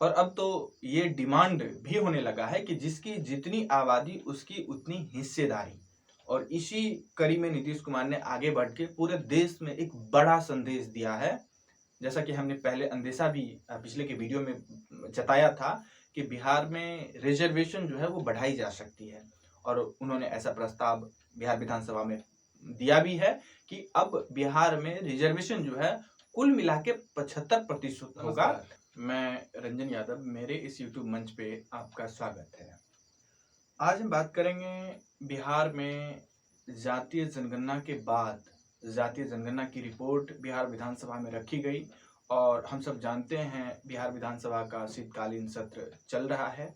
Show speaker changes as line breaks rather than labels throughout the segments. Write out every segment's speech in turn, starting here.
और अब तो ये डिमांड भी होने लगा है कि जिसकी जितनी आबादी उसकी उतनी हिस्सेदारी। और इसी कड़ी में नीतीश कुमार ने आगे बढ़ के पूरे देश में एक बड़ा संदेश दिया है। जैसा कि हमने पहले अंदेशा भी पिछले के वीडियो में जताया था कि बिहार में रिजर्वेशन जो है वो बढ़ाई जा सकती है। और उन्होंने ऐसा प्रस्ताव बिहार विधानसभा में दिया भी है कि अब बिहार में रिजर्वेशन जो है कुल मिला के 75% होगा। मैं रंजन यादव, मेरे इस यूट्यूब मंच पे आपका स्वागत है। आज हम बात करेंगे बिहार में जातीय जनगणना के बाद जातीय जनगणना की रिपोर्ट बिहार विधानसभा में रखी गई। और हम सब जानते हैं बिहार विधानसभा का शीतकालीन सत्र चल रहा है।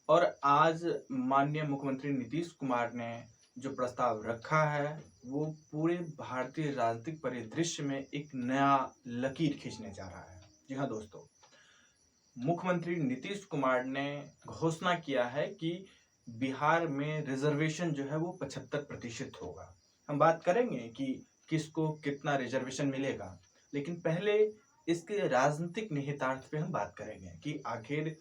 और आज माननीय मुख्यमंत्री नीतीश कुमार ने जो प्रस्ताव रखा है वो पूरे भारतीय राजनीतिक परिदृश्य में एक नया लकीर खींचने जा रहा है। जी हाँ दोस्तों, मुख्यमंत्री नीतीश कुमार ने घोषणा किया है कि बिहार में रिजर्वेशन जो है वो 75% होगा। हम बात करेंगे कि किसको कितना रिजर्वेशन मिलेगा, लेकिन पहले इसके राजनीतिक निहितार्थ पे हम बात करेंगे कि आखिर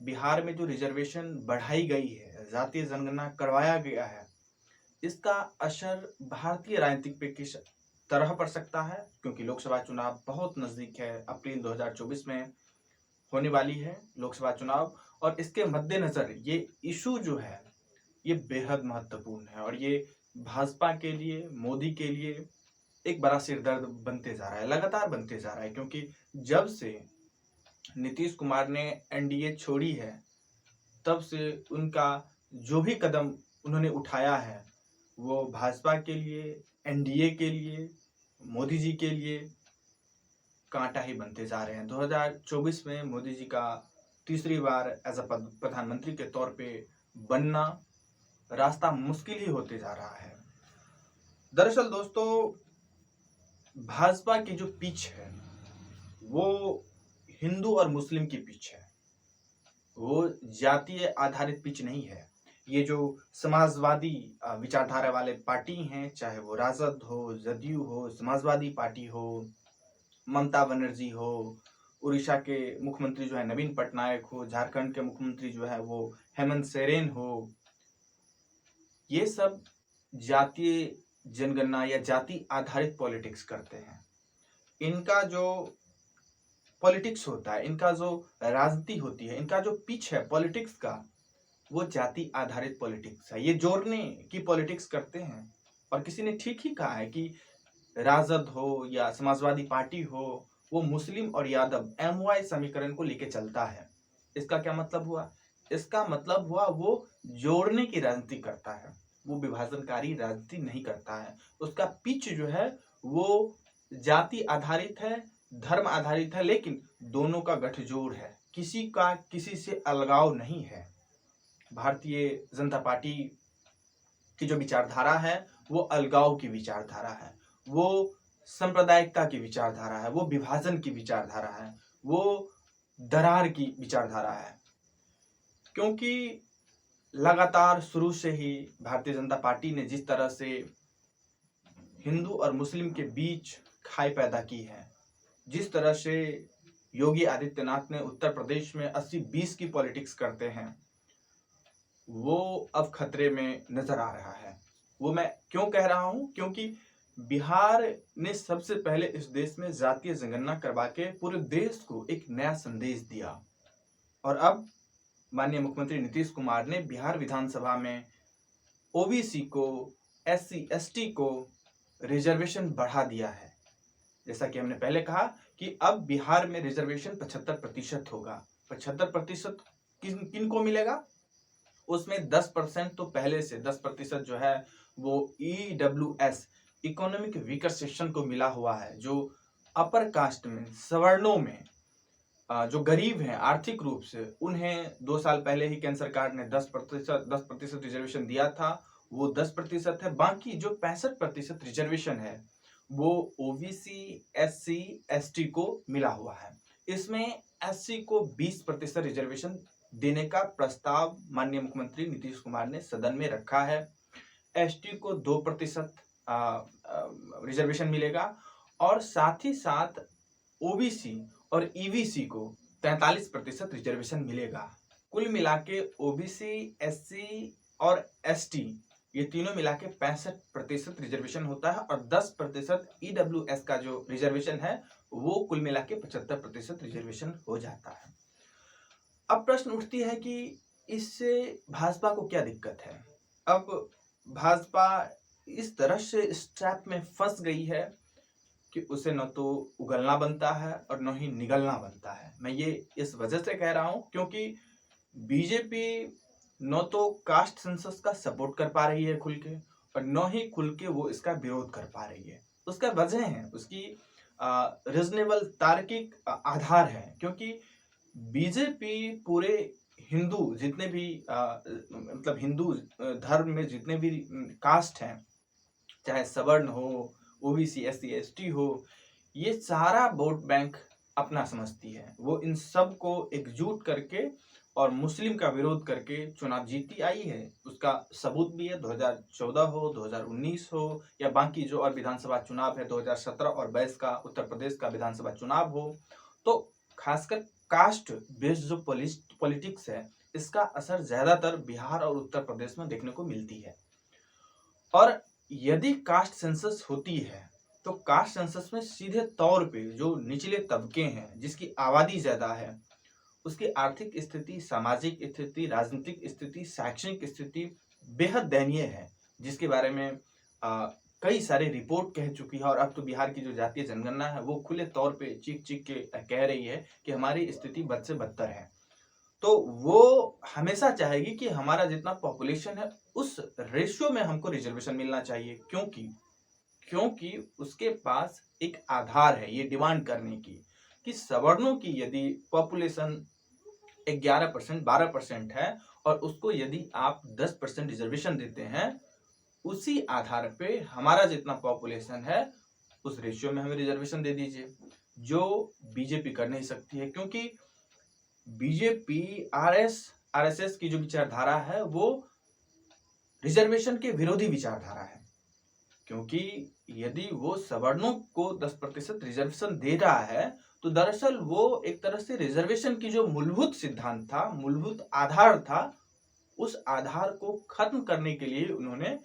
बिहार में जो रिजर्वेशन बढ़ाई गई है, जातीय जनगणना करवाया गया है, इसका असर भारतीय राजनीतिक पे किस तरह पड़ सकता है। क्योंकि लोकसभा चुनाव बहुत नजदीक है, अप्रैल 2024 में होने वाली है लोकसभा चुनाव। और इसके मद्देनजर ये इशू जो है ये बेहद महत्वपूर्ण है और ये भाजपा के लिए, मोदी के लिए एक बड़ा सिरदर्द बनते जा रहा है, लगातार बनते जा रहा है। क्योंकि जब से नीतीश कुमार ने एनडीए छोड़ी है तब से उनका जो भी कदम उन्होंने उठाया है वो भाजपा के लिए, एनडीए के लिए, मोदी जी के लिए कांटा ही बनते जा रहे हैं। 2024 में मोदी जी का तीसरी बार एज अ प्रधानमंत्री के तौर पे बनना रास्ता मुश्किल ही होते जा रहा है। दरअसल दोस्तों, भाजपा की जो पिच है वो हिंदू और मुस्लिम की पिच है, वो जातीय आधारित पिच नहीं है। ये जो समाजवादी विचारधारा वाले पार्टी हैं, चाहे वो राजद हो, जदयू हो, समाजवादी पार्टी हो, ममता बनर्जी हो, उड़ीसा के मुख्यमंत्री जो है नवीन पटनायक हो, झारखंड के मुख्यमंत्री जो है वो हेमंत सोरेन हो, ये सब जातीय जनगणना या जाति आधारित पॉलिटिक्स करते हैं। इनका जो पॉलिटिक्स होता है, इनका जो राजनीति होती है, इनका जो पिच है पॉलिटिक्स का, वो जाति आधारित पॉलिटिक्स है। ये जोड़ने की पॉलिटिक्स करते हैं। और किसी ने ठीक ही कहा है कि राजद हो या समाजवादी पार्टी हो, वो मुस्लिम और यादव एमवाई समीकरण को लेके चलता है। इसका क्या मतलब हुआ? इसका मतलब हुआ वो जोड़ने की राजनीति करता है, वो विभाजनकारी राजनीति नहीं करता है। उसका पिच जो है वो जाति आधारित है, धर्म आधारित है, लेकिन दोनों का गठजोड़ है, किसी का किसी से अलगाव नहीं है। भारतीय जनता पार्टी की जो विचारधारा है वो अलगाव की विचारधारा है, वो सांप्रदायिकता की विचारधारा है, वो विभाजन की विचारधारा है, वो दरार की विचारधारा है। क्योंकि लगातार शुरू से ही भारतीय जनता पार्टी ने जिस तरह से हिंदू और मुस्लिम के बीच खाई पैदा की है, जिस तरह से योगी आदित्यनाथ ने उत्तर प्रदेश में 80-20 की पॉलिटिक्स करते हैं, वो अब खतरे में नजर आ रहा है। वो मैं क्यों कह रहा हूं? क्योंकि बिहार ने सबसे पहले इस देश में जातीय जनगणना करवा के पूरे देश को एक नया संदेश दिया। और अब माननीय मुख्यमंत्री नीतीश कुमार ने बिहार विधानसभा में ओबीसी को, एससी एसटी को रिजर्वेशन बढ़ा दिया है। जैसा कि हमने पहले कहा कि अब बिहार में रिजर्वेशन 75% होगा। 75% किन को मिलेगा? उसमें 10% तो पहले से 10% जो है वो EWS, इकोनॉमिक वीकर सेक्शन को मिला हुआ है। जो अपर कास्ट में, सवर्णों में जो गरीब हैं आर्थिक रूप से, उन्हें 2 साल पहले ही केंद्र सरकार ने 10% रिजर्वेशन दिया था, वो 10% है। बाकी जो 65% रिजर्वेशन है वो ओबीसी, एससी, एसटी को मिला हुआ है। इसमें एससी को 20% रिजर्वेशन देने का प्रस्ताव माननीय मुख्यमंत्री नीतीश कुमार ने सदन में रखा है। एसटी को 2% रिजर्वेशन मिलेगा और साथ ही साथ ओबीसी और ईवीसी को 43% रिजर्वेशन मिलेगा। कुल मिला के ओबीसी, एससी और एसटी ये तीनों मिला के 65% रिजर्वेशन होता है और 10% ईडब्ल्यूएस का जो रिजर्वेशन है वो कुल मिला के 75% रिजर्वेशन हो जाता है। अब प्रश्न उठती है कि इससे भाजपा को क्या दिक्कत है। अब भाजपा इस तरह से इस ट्रैप में फंस गई है कि उसे न तो उगलना बनता है और न ही निगलना बनता है। मैं ये इस वजह से कह रहा हूं क्योंकि बीजेपी न तो कास्ट सेंसस का सपोर्ट कर पा रही है खुल के और न ही खुल के वो इसका विरोध कर पा रही है। उसका वजह है, उसकी रीजनेबल तार्किक आधार है, क्योंकि बीजेपी पूरे हिंदू जितने भी मतलब हिंदू धर्म में जितने भी कास्ट हैं, चाहे सवर्ण हो, ओबीसी, एससी, एसटी हो, ये सारा वोट बैंक अपना समझती है। वो इन सब को एकजुट करके और मुस्लिम का विरोध करके चुनाव जीती आई है। उसका सबूत भी है, 2014 हो, 2019 हो या बाकी जो और विधानसभा चुनाव है 2017 और 22 का उत्तर प्रदेश का विधानसभा चुनाव हो, तो खासकर कास्ट बेस्ड जो पॉलिटिक्स है इसका असर ज्यादातर बिहार और उत्तर प्रदेश में देखने को मिलती है। और यदि कास्ट सेंसस होती है तो कास्ट सेंसस में सीधे तौर पे जो निचले तबके हैं, जिसकी आबादी ज्यादा है, उसकी आर्थिक स्थिति, सामाजिक स्थिति, राजनीतिक स्थिति, शैक्षणिक स्थिति बेहद दयनीय है, जिसके बारे में कई सारे रिपोर्ट कह चुकी है। और अब तो बिहार की जो जातीय जनगणना है वो खुले तौर पे चीख चीख के कह रही है कि हमारी स्थिति बद से बदतर है। तो वो हमेशा चाहेगी कि हमारा जितना पॉपुलेशन है उस रेशियो में हमको रिजर्वेशन मिलना चाहिए, क्योंकि उसके पास एक आधार है ये डिमांड करने की कि सवर्णों की यदि पॉपुलेशन 11%, 12% है और उसको यदि आप 10% रिजर्वेशन देते हैं, उसी आधार पे हमारा जितना पॉपुलेशन है उस रेशियो में हमें रिजर्वेशन दे दीजिए, जो बीजेपी कर नहीं सकती है। क्योंकि बीजेपी आरएसएस की जो विचारधारा है वो रिजर्वेशन के विरोधी विचारधारा है, क्योंकि यदि वो सवर्णों को 10% रिजर्वेशन दे रहा है तो दरअसल वो एक तरह से रिजर्वेशन की जो मूलभूत सिद्धांत था, मूलभूत आधार था, उस आधार को खत्म करने के लिए उन्होंने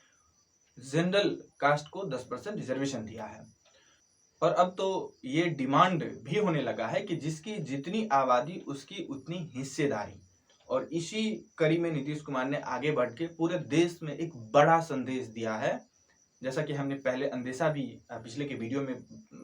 जनरल कास्ट को 10% रिजर्वेशन दिया है। और अब तो ये डिमांड भी होने लगा है कि जिसकी जितनी आबादी उसकी उतनी हिस्सेदारी। और इसी कड़ी में नीतीश कुमार ने आगे बढ़ के पूरे देश में एक बड़ा संदेश दिया है। जैसा कि हमने पहले अंदेशा भी पिछले के वीडियो में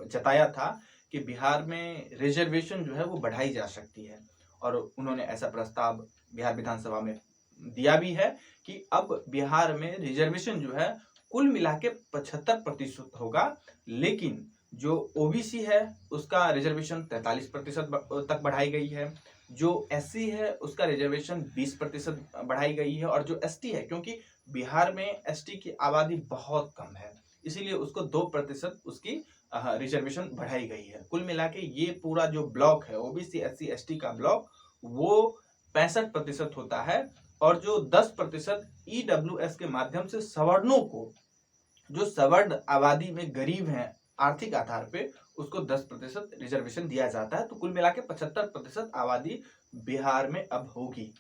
जताया था कि बिहार में रिजर्वेशन जो है वो बढ़ाई जा सकती है, और उन्होंने ऐसा प्रस्ताव बिहार विधानसभा में दिया भी है कि अब बिहार में रिजर्वेशन जो है कुल मिला के 75% होगा, लेकिन जो ओबीसी है उसका रिजर्वेशन 43% तक बढ़ाई गई है, जो एससी है उसका रिजर्वेशन 20% बढ़ाई गई है, और जो एसटी है, क्योंकि बिहार में एसटी की आबादी बहुत कम है इसीलिए उसको 2% उसकी रिजर्वेशन बढ़ाई गई है। कुल मिला के ये पूरा जो ब्लॉक है ओबीसी, एससी, एसटी का ब्लॉक वो 65% होता है, और जो 10% ईडब्ल्यूएस के माध्यम से सवर्णों को, जो सवर्ण आबादी में गरीब हैं आर्थिक आधार पे, उसको 10% रिजर्वेशन दिया जाता है। तो कुल मिला के 75% आबादी बिहार में अब होगी,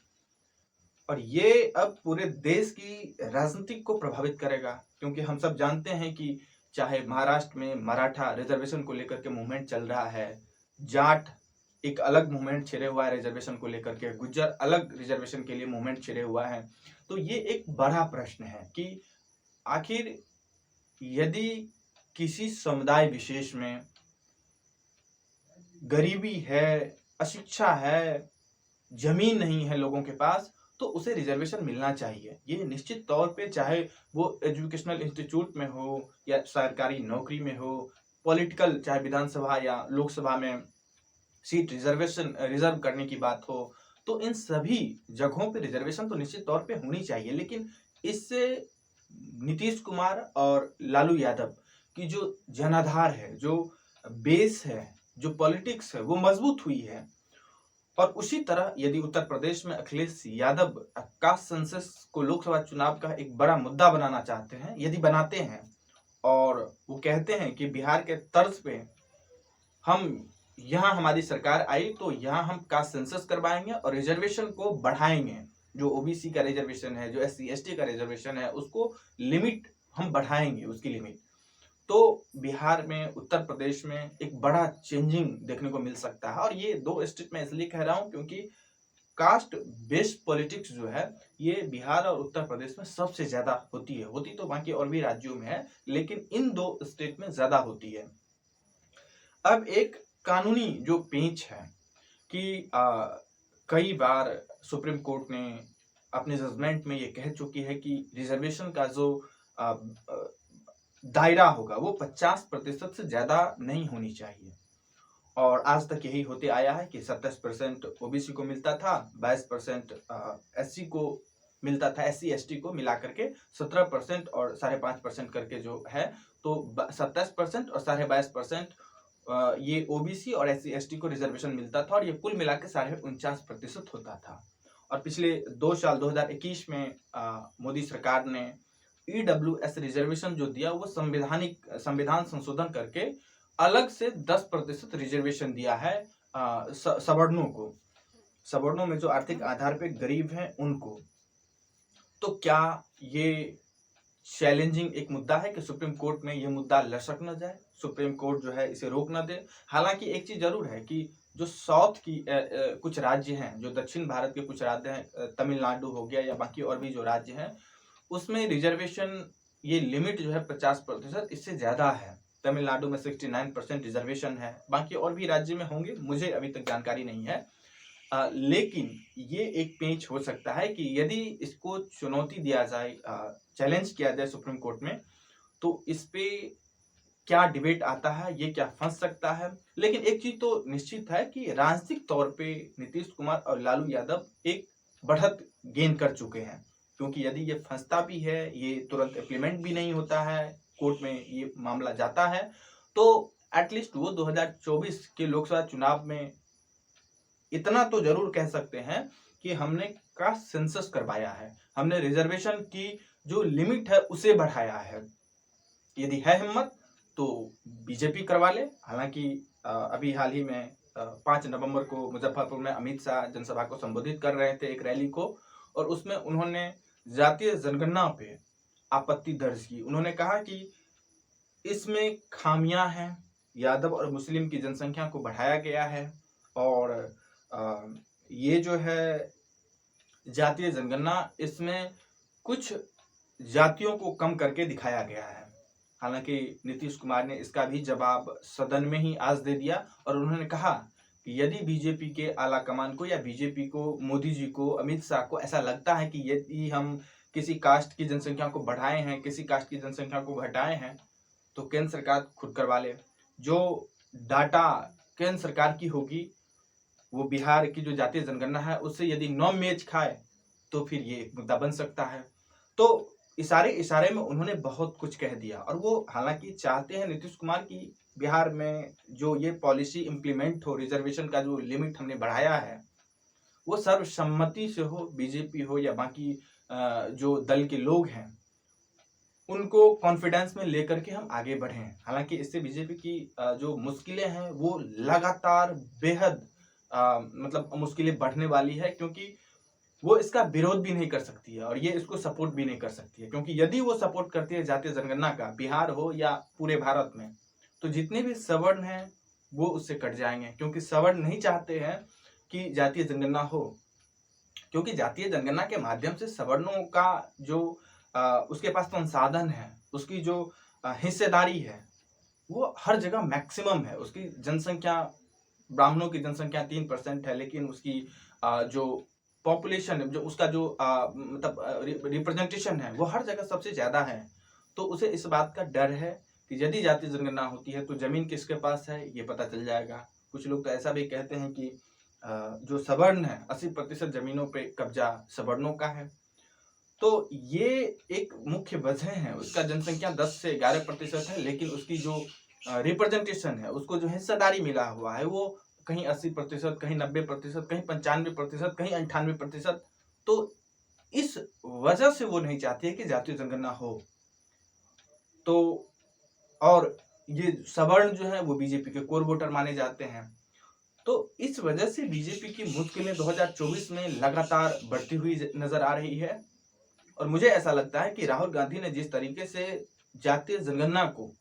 और ये अब पूरे देश की राजनीति को प्रभावित करेगा, क्योंकि हम सब जानते हैं कि चाहे महाराष्ट्र में मराठा रिजर्वेशन को लेकर के मूवमेंट चल रहा है, जाट एक अलग मूवमेंट छिड़े हुआ है रिजर्वेशन को लेकर के, गुज्जर अलग रिजर्वेशन के लिए मूवमेंट छिड़े हुआ है। तो ये एक बड़ा प्रश्न है कि आखिर यदि किसी समुदाय विशेष में गरीबी है, अशिक्षा है, जमीन नहीं है लोगों के पास, तो उसे रिजर्वेशन मिलना चाहिए। ये निश्चित तौर पे चाहे वो एजुकेशनल इंस्टीट्यूट में हो या सरकारी नौकरी में हो, पॉलिटिकल चाहे विधानसभा या लोकसभा में सीट रिजर्व करने की बात हो, तो इन सभी जगहों पे रिजर्वेशन तो निश्चित तौर पे होनी चाहिए। लेकिन इससे नीतीश कुमार और लालू यादव की जो जनाधार है, जो बेस है, जो पॉलिटिक्स है, वो मजबूत हुई है। और उसी तरह यदि उत्तर प्रदेश में अखिलेश यादव कास्ट सेंसस को लोकसभा चुनाव का एक बड़ा मुद्दा बनाना चाहते हैं, यदि बनाते हैं और वो कहते हैं कि बिहार के तर्ज पे हम यहाँ हमारी सरकार आई तो यहाँ हम कास्ट सेंसस करवाएंगे और रिजर्वेशन को बढ़ाएंगे। जो ओबीसी का रिजर्वेशन है, जो एससी एसटी का रिजर्वेशन है, उसको लिमिट हम बढ़ाएंगे, उसकी लिमिट। तो बिहार में, उत्तर प्रदेश में एक बड़ा चेंजिंग देखने को मिल सकता है। और ये दो स्टेट में इसलिए कह रहा हूं क्योंकि कास्ट बेस्ड पॉलिटिक्स जो है ये बिहार और उत्तर प्रदेश में सबसे ज्यादा होती है। होती तो बाकी और भी राज्यों में है, लेकिन इन दो स्टेट में ज्यादा होती है। अब एक कानूनी जो पेंच है कि कई बार सुप्रीम कोर्ट ने अपने जजमेंट में ये कह चुकी है कि रिजर्वेशन का जो आ, आ, दायरा होगा वो 50% से ज्यादा नहीं होनी चाहिए। और आज तक यही होते आया है कि 27% ओबीसी को मिलता था, 22% एससी को मिलता था, एससी एसटी को मिला करके 17% और 5.5% करके जो है, तो 27% और 22.5% ये ओबीसी और एससी एसटी को रिजर्वेशन मिलता था, और ये कुल मिला के 49.5% होता था। और पिछले 2 साल 2021 में मोदी सरकार ने ईडब्ल्यूएस रिजर्वेशन जो दिया वो संविधान संशोधन करके अलग से 10% रिजर्वेशन दिया है सवर्णों को, सवर्णों में जो आर्थिक आधार पे गरीब हैं उनको। तो क्या ये चैलेंजिंग एक मुद्दा है कि सुप्रीम कोर्ट में ये मुद्दा लटक न जाए, सुप्रीम कोर्ट जो है इसे रोक न दे? हालांकि एक चीज जरूर है कि जो साउथ की कुछ राज्य हैं, जो दक्षिण भारत के कुछ राज्य हैं, तमिलनाडु हो गया या बाकी और भी जो राज्य हैं, उसमें रिजर्वेशन ये लिमिट जो है 50%, इससे ज्यादा है। तमिलनाडु में 69% रिजर्वेशन है, बाकी और भी राज्य में होंगे, मुझे अभी तक जानकारी नहीं है। लेकिन ये एक पेंच हो सकता है कि यदि इसको चुनौती दिया जाए, चैलेंज किया जाए सुप्रीम कोर्ट में, तो इस पे क्या डिबेट आता है, ये क्या फंस सकता है। लेकिन एक चीज तो निश्चित है कि राजनीतिक तौर पे नीतीश कुमार और लालू यादव एक बढ़त गेन कर चुके हैं, क्योंकि यदि ये फंसता भी है, ये तुरंत इम्प्लीमेंट भी नहीं होता है, कोर्ट में ये मामला जाता है, तो एटलीस्ट वो 2024 के लोकसभा चुनाव में इतना तो जरूर कह सकते हैं कि हमने कास्ट सेंसस करवाया है, हमने रिजर्वेशन की जो लिमिट है उसे बढ़ाया है। यदि है हिम्मत तो बीजेपी करवा ले। हालांकि अभी हाल ही में 5 नवंबर को मुजफ्फरपुर में अमित शाह जनसभा को संबोधित कर रहे थे, एक रैली को, और उसमें उन्होंने जातीय जनगणना पे आपत्ति दर्ज की। उन्होंने कहा कि इसमें खामियां हैं, यादव और मुस्लिम की जनसंख्या को बढ़ाया गया है, और ये जो है जातीय जनगणना, इसमें कुछ जातियों को कम करके दिखाया गया है। हालांकि नीतीश कुमार ने इसका भी जवाब सदन में ही आज दे दिया, और उन्होंने कहा कि यदि बीजेपी के आला कमान को या बीजेपी को, मोदी जी को, अमित शाह को ऐसा लगता है कि यदि हम किसी कास्ट की जनसंख्या को बढ़ाए हैं, किसी कास्ट की जनसंख्या को घटाए हैं, तो केंद्र सरकार खुद करवा ले। जो डाटा केंद्र सरकार की होगी, वो बिहार की जो जातीय जनगणना है उससे यदि न मैच खाए तो फिर ये एक मुद्दा बन सकता है। तो इशारे में उन्होंने बहुत कुछ कह दिया, और वो हालांकि चाहते हैं नीतीश कुमार की बिहार में जो ये पॉलिसी इंप्लीमेंट हो, रिजर्वेशन का जो लिमिट हमने बढ़ाया है वो सर्वसम्मति से हो, बीजेपी हो या बाकी जो दल के लोग हैं उनको कॉन्फिडेंस में लेकर के हम आगे बढ़ें। हालांकि इससे बीजेपी की जो मुश्किलें हैं वो लगातार बेहद मतलब मुश्किलें बढ़ने वाली है, क्योंकि वो इसका विरोध भी नहीं कर सकती है और ये इसको सपोर्ट भी नहीं कर सकती है। क्योंकि यदि वो सपोर्ट करती है जातीय जनगणना का, बिहार हो या पूरे भारत में, तो जितने भी सवर्ण हैं वो उससे कट जाएंगे, क्योंकि सवर्ण नहीं चाहते हैं कि जातीय जनगणना हो। क्योंकि जातीय जनगणना के माध्यम से सवर्णों का जो उसके पास संसाधन है, उसकी जो हिस्सेदारी है, वो हर जगह मैक्सिमम है। उसकी जनसंख्या, ब्राह्मणों की जनसंख्या 3% है, लेकिन उसकी जो पॉपुलेशन, जो उसका जो मतलब रिप्रेजेंटेशन है वो हर जगह सबसे ज्यादा है। तो उसे इस बात का डर है कि यदि जातीय जनगणना होती है तो जमीन किसके पास है ये पता चल जाएगा। कुछ लोग तो ऐसा भी कहते हैं कि जो सवर्ण है 80% जमीनों पे कब्जा सवर्णों का है। तो ये एक मुख्य वजह है। उसका जनसंख्या 10 से 11% है, लेकिन उसकी जो रिप्रेजेंटेशन है, उसको जो हिस्सेदारी मिला हुआ है वो कहीं 80%, कहीं 90%, कहीं 95%, कहीं 98%। तो इस वजह से वो नहीं चाहती है कि जातीय जनगणना हो। तो और ये सवर्ण जो है वो बीजेपी के कोर वोटर माने जाते हैं। तो इस वजह से बीजेपी की मुश्किलें 2024 में लगातार बढ़ती हुई नजर आ रही है। और मुझे ऐसा लगता है कि राहुल गांधी ने जिस तरीके से जातीय जनगणना को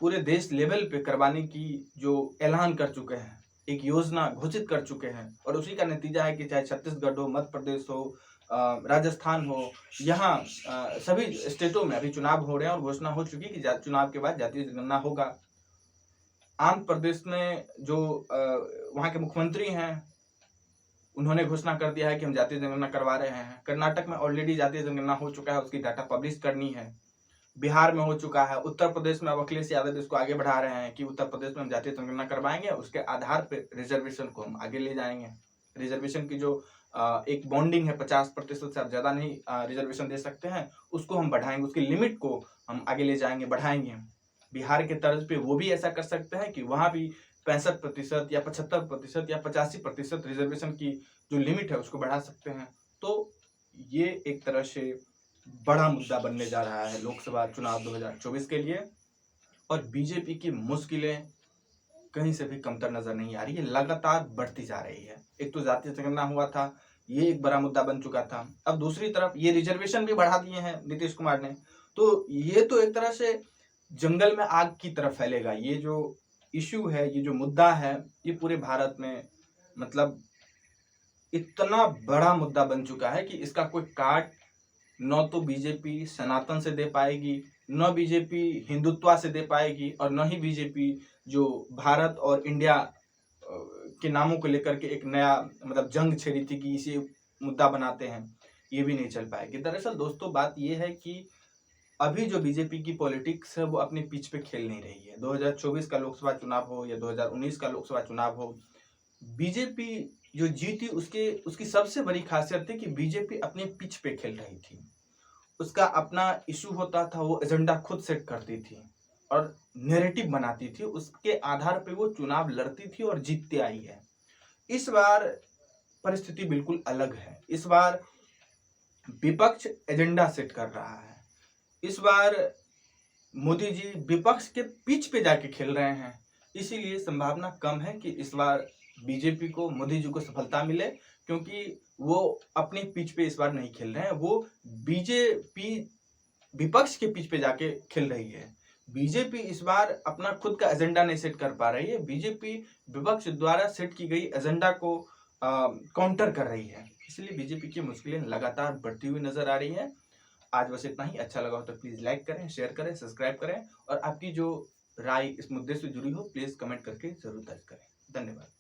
पूरे देश लेवल पे करवाने की जो ऐलान कर चुके हैं, एक योजना घोषित कर चुके हैं, और उसी का नतीजा है कि चाहे छत्तीसगढ़ हो, मध्य प्रदेश हो, राजस्थान हो, यहाँ सभी स्टेटों में अभी चुनाव हो रहे हैं और घोषणा हो चुकी कि चुनाव के बाद जातीय जनगणना होगा। आंध्र प्रदेश में जो वहाँ के मुख्यमंत्री हैं, उन्होंने घोषणा कर दिया है कि हम जातीय जनगणना करवा रहे हैं। कर्नाटक में ऑलरेडी जातीय जनगणना हो चुका है, उसकी डाटा पब्लिश करनी है। बिहार में हो चुका है। उत्तर प्रदेश में अब अखिलेश यादव इसको आगे बढ़ा रहे हैं कि उत्तर प्रदेश में हम जातीय जनगणना करवाएंगे, उसके आधार पर रिजर्वेशन को हम आगे ले जाएंगे। रिजर्वेशन की जो एक बॉन्डिंग है 50% से आप ज्यादा नहीं रिजर्वेशन दे सकते हैं, उसको हम बढ़ाएंगे, उसकी लिमिट को हम आगे ले जाएंगे, बढ़ाएंगे। बिहार के तर्ज पे वो भी ऐसा कर सकते हैं कि वहां भी 65% या 75% या 85% रिजर्वेशन की जो लिमिट है उसको बढ़ा सकते हैं। तो ये एक तरह से बड़ा मुद्दा बनने जा रहा है लोकसभा चुनाव 2024 के लिए। और बीजेपी की मुश्किलें कहीं से भी कमतर नजर नहीं आ रही है, लगातार बढ़ती जा रही है। एक तो जातीय जनगणना हुआ था, ये एक बड़ा मुद्दा बन चुका था। अब दूसरी तरफ ये रिजर्वेशन भी बढ़ा दिए हैं नीतीश कुमार ने, तो ये तो एक तरह से जंगल में आग की तरफ फैलेगा। ये जो इश्यू है, ये जो मुद्दा है, ये पूरे भारत में मतलब इतना बड़ा मुद्दा बन चुका है कि इसका कोई काट न तो बीजेपी सनातन से दे पाएगी, न बीजेपी हिंदुत्व से दे पाएगी, और न ही बीजेपी जो भारत और इंडिया के नामों को लेकर के एक नया मतलब जंग छेड़ी थी कि इसे मुद्दा बनाते हैं, ये भी नहीं चल पाएगी। दरअसल दोस्तों बात ये है कि अभी जो बीजेपी की पॉलिटिक्स है वो अपने पिच पे खेल नहीं रही है। 2024 का लोकसभा चुनाव हो या 2019 का लोकसभा चुनाव हो, बीजेपी जो जीती उसकी सबसे बड़ी खासियत थी कि बीजेपी अपने पिच पे खेल रही थी। उसका अपना इशू होता था, वो एजेंडा खुद सेट करती थी और नैरेटिव बनाती थी, उसके आधार पे वो चुनाव लड़ती थी और जीतती आई है। इस बार परिस्थिति बिल्कुल अलग है। इस बार विपक्ष एजेंडा सेट कर रहा है। इस बार मोदी जी विपक्ष के पिच पे जाके खेल रहे हैं, इसीलिए संभावना कम है कि इस बार बीजेपी को, मोदी जी को सफलता मिले, क्योंकि वो अपने पिच पे इस बार नहीं खेल रहे हैं, वो बीजेपी विपक्ष के पिच पे जाके खेल रही है। बीजेपी इस बार अपना खुद का एजेंडा नहीं सेट कर पा रही है, बीजेपी विपक्ष द्वारा सेट की गई एजेंडा को काउंटर कर रही है, इसलिए बीजेपी की मुश्किलें लगातार बढ़ती हुई नजर आ रही है। आज बस इतना ही। अच्छा लगा हो तो प्लीज लाइक करें, शेयर करें, सब्सक्राइब करें, और आपकी जो राय इस मुद्दे से जुड़ी हो प्लीज कमेंट करके जरूर दर्ज करें। धन्यवाद।